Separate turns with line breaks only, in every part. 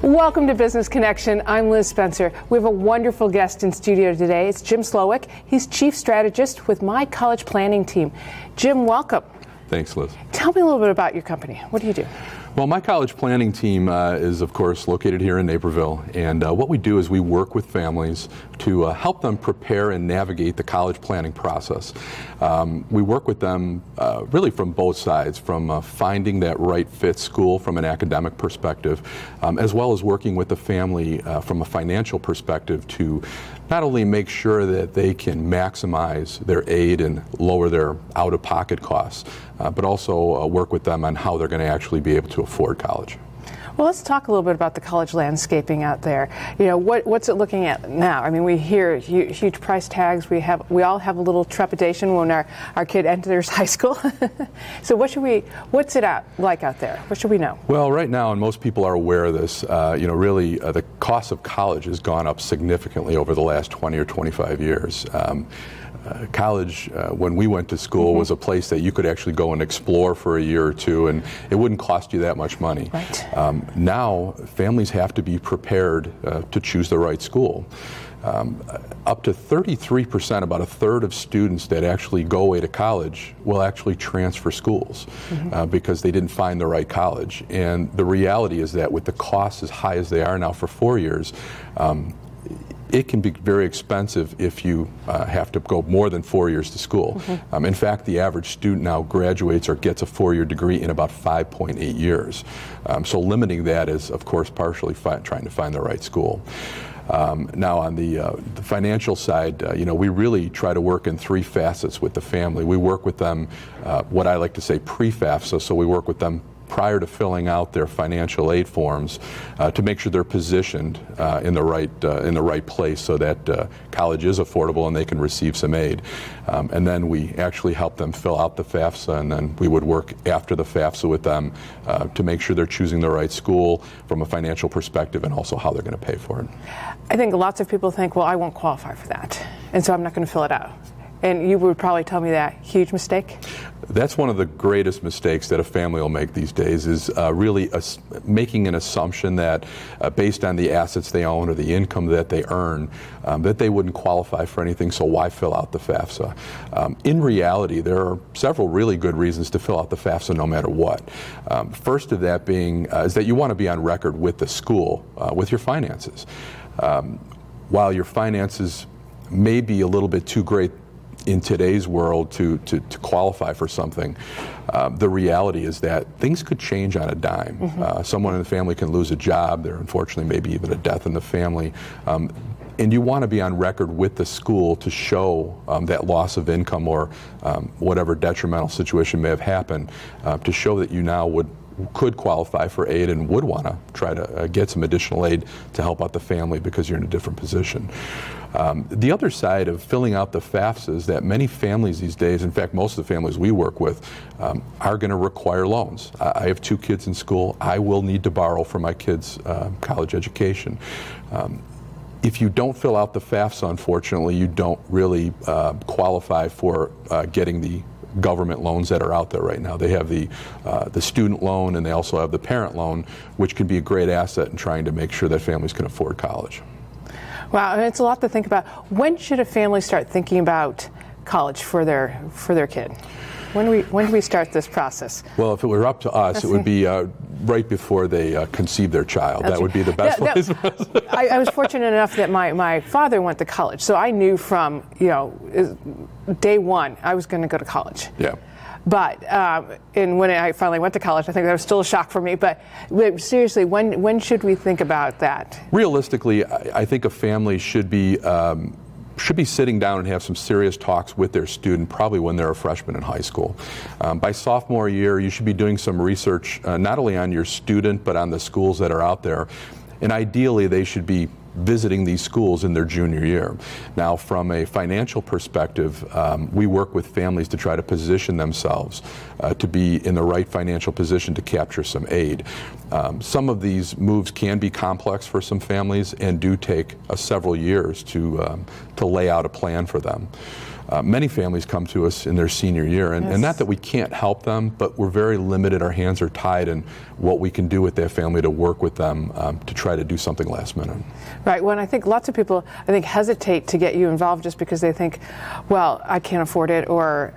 Welcome to Business Connection. I'm Liz Spencer. We have a wonderful guest in studio today. It's Jim Slowick. He's Chief Strategist with my college planning team. Jim, welcome.
Thanks, Liz.
Tell me a little bit about your company. What do you do?
Well, my college planning team is, of course, located here in Naperville, and what we do is we work with families to help them prepare and navigate the college planning process. We work with them really from both sides, from finding that right fit school from an academic perspective, as well as working with the family from a financial perspective to not only make sure that they can maximize their aid and lower their out-of-pocket costs, but also work with them on how they're going to actually be able to afford college.
Well, let's talk a little bit about the college landscaping out there. You know, what's it looking at now? I mean, we hear huge price tags. We all have a little trepidation when our kid enters high school. So what's it like out there? What should we know?
Well, right now, and most people are aware of this, really the cost of college has gone up significantly over the last 20 or 25 years. College, when we went to school, was a place that you could actually go and explore for a year or two, and it wouldn't cost you that much money.
Right.
Now, families have to be prepared to choose the right school. Up to 33%, about a third of students that actually go away to college will actually transfer schools because they didn't find the right college. And the reality is that with the costs as high as they are now for 4 years, it can be very expensive if you have to go more than 4 years to school. In fact, the average student now graduates or gets a 4-year degree in about 5.8 years. So limiting that is, of course, partially trying to find the right school. Now, on the financial side, we really try to work in three facets with the family. We work with them, what I like to say, pre-FAFSA, so we work with them prior to filling out their financial aid forms to make sure they're positioned in the right place so that college is affordable and they can receive some aid. And then we actually help them fill out the FAFSA, and then we would work after the FAFSA with them to make sure they're choosing the right school from a financial perspective and also how they're going to pay for it.
I think lots of people think, well, I won't qualify for that, and so I'm not going to fill it out. And you would probably tell me that huge mistake?
That's one of the greatest mistakes that a family will make these days, is really making an assumption that based on the assets they own or the income that they earn, that they wouldn't qualify for anything, so why fill out the FAFSA? In reality, there are several really good reasons to fill out the FAFSA no matter what. First of that being is that you want to be on record with the school with your finances. While your finances may be a little bit too great in today's world to qualify for something, the reality is that things could change on a dime. Someone in the family can lose a job. There unfortunately may be even a death in the family. And you want to be on record with the school to show that loss of income or whatever detrimental situation may have happened, to show that you now could qualify for aid and would want to try to get some additional aid to help out the family because you're in a different position. The other side of filling out the FAFSA is that many families these days, in fact most of the families we work with, are going to require loans. I have 2 kids in school. I will need to borrow for my kids' college education. If you don't fill out the FAFSA, unfortunately, you don't really qualify for getting the government loans that are out there right now. They have the student loan, and they also have the parent loan, which can be a great asset in trying to make sure that families can afford college.
Wow, and it's a lot to think about. When should a family start thinking about college for their kid? When do we start this process?
Well, if it were up to us, it would be right before they conceive their child. That would be the best place for us.
I was fortunate enough that my father went to college, so I knew from day one I was going to go to college.
Yeah.
But and when I finally went to college, I think that was still a shock for me. But seriously, when should we think about that?
Realistically, I think a family should be sitting down and have some serious talks with their student probably when they're a freshman in high school. By sophomore year, you should be doing some research not only on your student but on the schools that are out there. And ideally, they should be visiting these schools in their junior year. Now, from a financial perspective, we work with families to try to position themselves to be in the right financial position to capture some aid. Some of these moves can be complex for some families and do take several years to lay out a plan for them. Many families come to us in their senior year, and not that we can't help them, but we're very limited. Our hands are tied in what we can do with that family to work with them to try to do something last minute.
Right. Well, and I think lots of people, hesitate to get you involved just because they think, well, I can't afford it, or,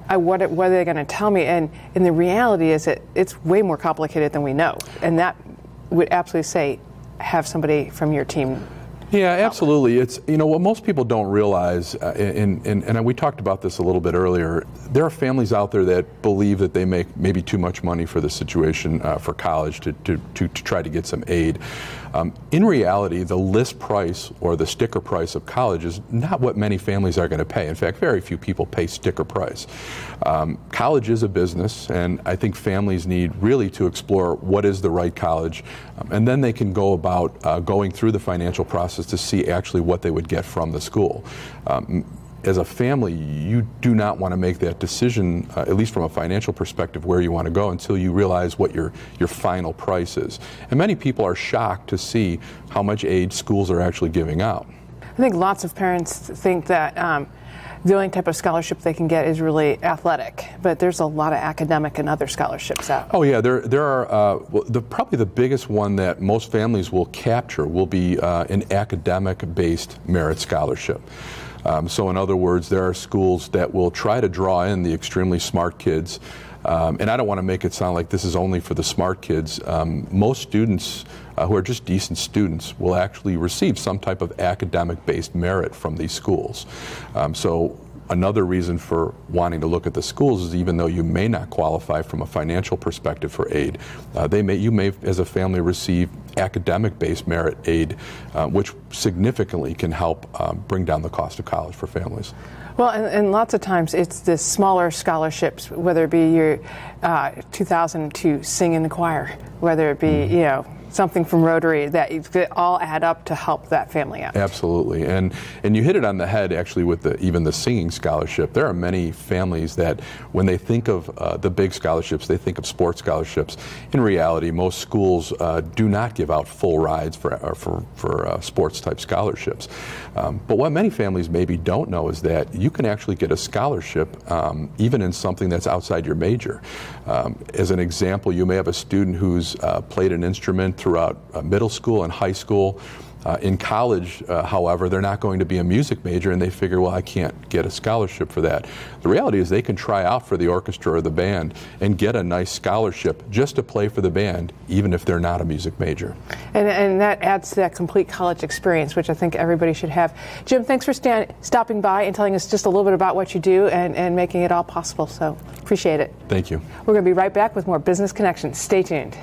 what are they going to tell me? And the reality is that it's way more complicated than we know. And that would absolutely say, have somebody from your team.
Yeah, absolutely. It's, what most people don't realize, and we talked about this a little bit earlier, there are families out there that believe that they make maybe too much money for the situation for college to try to get some aid. In reality, the list price or the sticker price of college is not what many families are going to pay. In fact, very few people pay sticker price. College is a business, and I think families need really to explore what is the right college, and then they can go about going through the financial process to see actually what they would get from the school. As a family, you do not want to make that decision, at least from a financial perspective, where you want to go until you realize what your final price is. And many people are shocked to see how much aid schools are actually giving out.
I think lots of parents think that the only type of scholarship they can get is really athletic, but there's a lot of academic and other scholarships out.
Oh yeah, there are. Probably the biggest one that most families will capture will be an academic-based merit scholarship. So in other words, there are schools that will try to draw in the extremely smart kids. And I don't want to make it sound like this is only for the smart kids. Most students who are just decent students will actually receive some type of academic-based merit from these schools. So another reason for wanting to look at the schools is, even though you may not qualify from a financial perspective for aid, you may as a family receive academic-based merit aid, which significantly can help bring down the cost of college for families.
Well, and lots of times it's the smaller scholarships, whether it be your 2000 to sing in the choir, whether it be, something from Rotary, that all add up to help that family out.
Absolutely, and you hit it on the head actually with even the singing scholarship. There are many families that when they think of the big scholarships, they think of sports scholarships. In reality, most schools do not give out full rides for sports type scholarships. But what many families maybe don't know is that you can actually get a scholarship even in something that's outside your major. As an example, you may have a student who's played an instrument throughout middle school and high school. In college, however, they're not going to be a music major, and they figure, well, I can't get a scholarship for that. The reality is they can try out for the orchestra or the band and get a nice scholarship just to play for the band, even if they're not a music major.
And that adds to that complete college experience, which I think everybody should have. Jim, thanks for stopping by and telling us just a little bit about what you do and making it all possible. So appreciate it.
Thank you.
We're going to be right back with more Business Connections. Stay tuned.